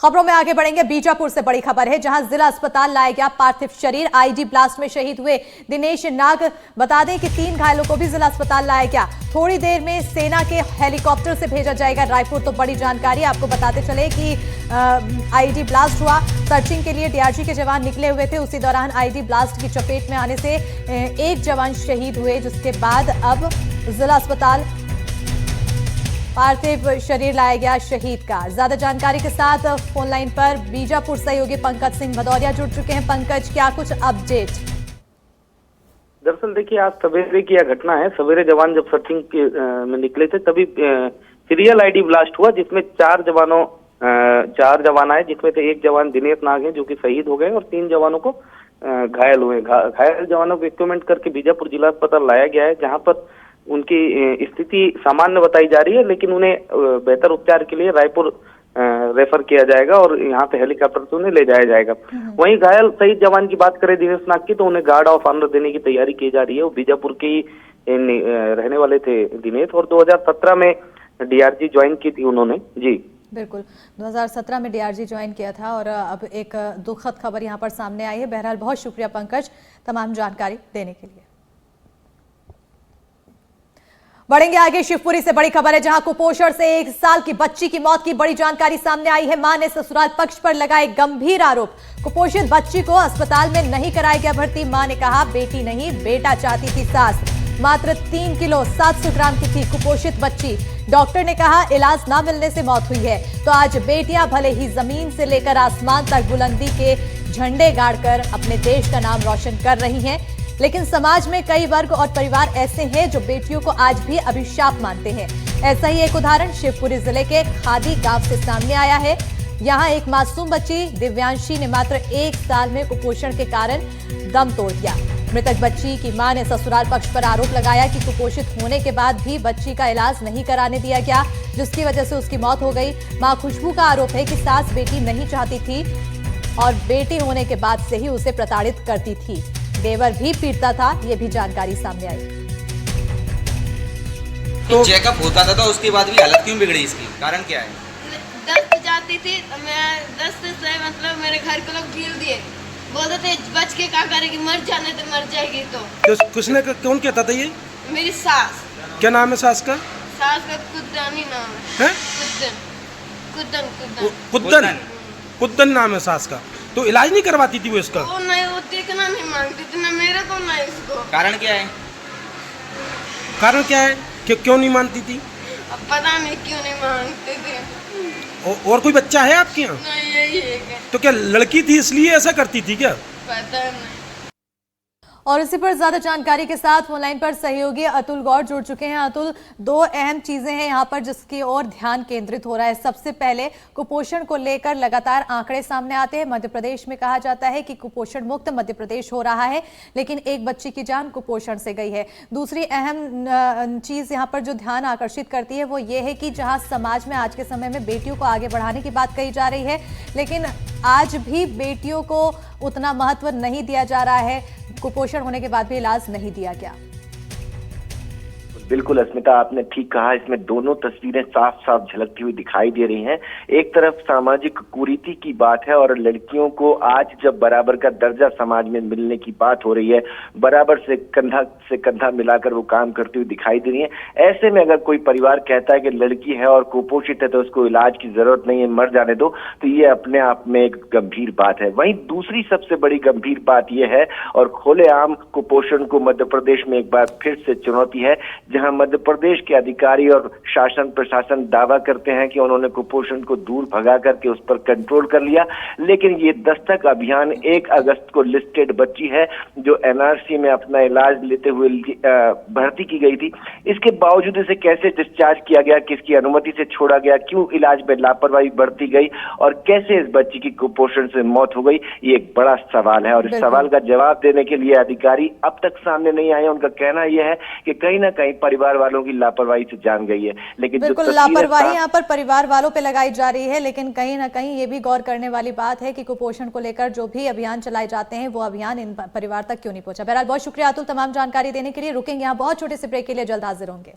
खबरों में आगे बढ़ेंगे। बीजापुर से बड़ी खबर है, जहां जिला अस्पताल लाया गया पार्थिव शरीर। आईडी ब्लास्ट में शहीद हुए दिनेश नाग। बता दें कि 3 घायलों को भी जिला अस्पताल लाया गया। थोड़ी देर में सेना के हेलीकॉप्टर से भेजा जाएगा रायपुर। तो बड़ी जानकारी आपको बताते चले कि आईडी ब्लास्ट हुआ। सर्चिंग के लिए डीआरजी के जवान निकले हुए थे। उसी दौरान आईडी ब्लास्ट की चपेट में आने से एक जवान शहीद हुए, जिसके बाद अब जिला अस्पताल पार्थिव शरीर लाया गया शहीद का। ज्यादा जानकारी के साथ फोन लाइन पर बीजापुर सहयोगी पंकज सिंह भदौरिया जुड़ चुके हैं। पंकज, क्या कुछ अपडेट? दरअसल देखिए, आज सवेरे की यह घटना है। सवेरे जवान जब सर्चिंग में निकले थे तभी सीरियल आईडी ब्लास्ट हुआ, जिसमें 4 जवान आए, जिसमें से एक जवान दिनेश नाग है जो कि शहीद हो गए और 3 जवानों को घायल हुए। घायल जवानों को एक्यूमेंट करके बीजापुर जिला अस्पताल लाया गया है, जहां पर उनकी स्थिति सामान्य बताई जा रही है, लेकिन उन्हें बेहतर उपचार के लिए रायपुर रेफर किया जाएगा और यहाँ पे हेलीकॉप्टर से उन्हें ले जाया जाएगा। वहीं घायल शहीद जवान की बात करें दिनेश नाग की, तो उन्हें गार्ड ऑफ ऑनर देने की तैयारी की जा रही है। वो बीजापुर के ही रहने वाले थे दिनेश, और 2017 में डीआरजी ज्वाइन की थी उन्होंने। जी बिल्कुल, 2017 में डीआरजी ज्वाइन किया था और अब एक दुखद खबर यहाँ पर सामने आई है। बहरहाल बहुत शुक्रिया पंकज तमाम जानकारी देने के लिए। बढ़ेंगे आगे। शिवपुरी से बड़ी खबर है, जहां कुपोषण से 1 साल की बच्ची की मौत की बड़ी जानकारी सामने आई है। मां ने ससुराल पक्ष पर लगाए गंभीर आरोप। कुपोषित बच्ची को अस्पताल में नहीं कराया गया भर्ती। मां ने कहा, बेटी नहीं बेटा चाहती थी सास। मात्र 3 किलो 700 ग्राम की थी कुपोषित बच्ची। डॉक्टर ने कहा इलाज ना मिलने से मौत हुई है। तो आज बेटियां भले ही जमीन से लेकर आसमान तक बुलंदी के झंडे गाड़कर अपने देश का नाम रोशन कर रही हैं, लेकिन समाज में कई वर्ग और परिवार ऐसे हैं जो बेटियों को आज भी अभिशाप मानते हैं। ऐसा ही एक उदाहरण शिवपुरी जिले के खादी गांव से सामने आया है। यहां एक मासूम बच्ची दिव्यांशी ने मात्र 1 साल में कुपोषण के कारण दम तोड़ दिया। मृतक बच्ची की मां ने ससुराल पक्ष पर आरोप लगाया कि कुपोषित होने के बाद भी बच्ची का इलाज नहीं कराने दिया गया, जिसकी वजह से उसकी मौत हो गई। मां खुशबू का आरोप है कि सास बेटी नहीं चाहती थी और बेटी होने के बाद से ही उसे प्रताड़ित करती थी। देवर भी पीटता था, ये भी जानकारी सामने आई। तो चेकअप होता था तो उसके बाद भी हालत क्यों बिगड़ी, इसकी कारण क्या है? दस्त जाती थी, मैं दस्त से मतलब मेरे घर के लोग ढील दिए, बोलते थे बच के क्या करेगी, मर जाने तो मर जाएगी। तो किसने कौन कहता था ये? मेरी सास। क्या नाम है सास का? सास का कुद्दनी नाम है। कुद्दन कुद्दन नाम है सास का। तो इलाज नहीं करवाती थी वो इसका? वो नहीं, वो देखना नहीं मांगती थी, ना मेरा तो ना इसको। कारण क्या है? कारण क्या है कि क्यों नहीं मानती थी? अब पता नहीं क्यों नहीं मांगते थे। और कोई बच्चा है आपके यहाँ? नहीं, यही है। तो क्या लड़की थी इसलिए ऐसा करती थी क्या? पता नहीं। और इसी पर ज्यादा जानकारी के साथ फोनलाइन पर सहयोगी अतुल गौड़ जुड़ चुके हैं। अतुल, 2 अहम चीजें हैं यहाँ पर जिसकी ओर ध्यान केंद्रित हो रहा है। सबसे पहले कुपोषण को लेकर लगातार आंकड़े सामने आते हैं। मध्य प्रदेश में कहा जाता है कि कुपोषण मुक्त मध्य प्रदेश हो रहा है, लेकिन एक बच्ची की जान कुपोषण से गई है। दूसरी अहम चीज यहाँ पर जो ध्यान आकर्षित करती है वो ये है कि जहाँ समाज में आज के समय में बेटियों को आगे बढ़ाने की बात कही जा रही है, लेकिन आज भी बेटियों को उतना महत्व नहीं दिया जा रहा है। कुपोषण होने के बाद भी इलाज नहीं दिया गया। बिल्कुल अस्मिता, आपने ठीक कहा। इसमें दोनों तस्वीरें साफ साफ झलकती हुई दिखाई दे रही हैं। एक तरफ सामाजिक कुरीति की बात है और लड़कियों को आज जब बराबर का दर्जा समाज में मिलने की बात हो रही है, बराबर से कंधा मिलाकर वो काम करती हुई दिखाई दे रही है। ऐसे में अगर कोई परिवार कहता है कि लड़की है और कुपोषित है तो उसको इलाज की जरूरत नहीं है, मर जाने दो, तो ये अपने आप में एक गंभीर बात है। वहीं दूसरी सबसे बड़ी गंभीर बात यह है, और खुलेआम कुपोषण को मध्य प्रदेश में एक बार फिर से चुनौती है, जहां मध्य प्रदेश के अधिकारी और शासन प्रशासन दावा करते हैं कि उन्होंने कुपोषण को दूर भगा करके उस पर कंट्रोल कर लिया, लेकिन ये दस्तक अभियान 1 अगस्त को लिस्टेड बच्ची है जो एनआरसी में अपना इलाज लेते हुए भर्ती की गई थी। इसके बावजूद इसे कैसे डिस्चार्ज किया गया, किसकी अनुमति से छोड़ा गया, क्यों इलाज में लापरवाही बरती गई और कैसे इस बच्ची की कुपोषण से मौत हो गई, ये एक बड़ा सवाल है। और इस सवाल का जवाब देने के लिए अधिकारी अब तक सामने नहीं आए। उनका कहना यह है कि कहीं ना कहीं परिवार वालों की लापरवाही से जान गई है, लेकिन बिल्कुल लापरवाही यहाँ पर परिवार वालों पे लगाई जा रही है। लेकिन कहीं ना कहीं ये भी गौर करने वाली बात है कि कुपोषण को लेकर जो भी अभियान चलाए जाते हैं वो अभियान इन परिवार तक क्यों नहीं पहुंचा। बहरहाल बहुत शुक्रिया अतुल तमाम जानकारी देने के लिए। रुकेंगे यहाँ बहुत छोटे से ब्रेक के लिए, जल्द हाजिर होंगे।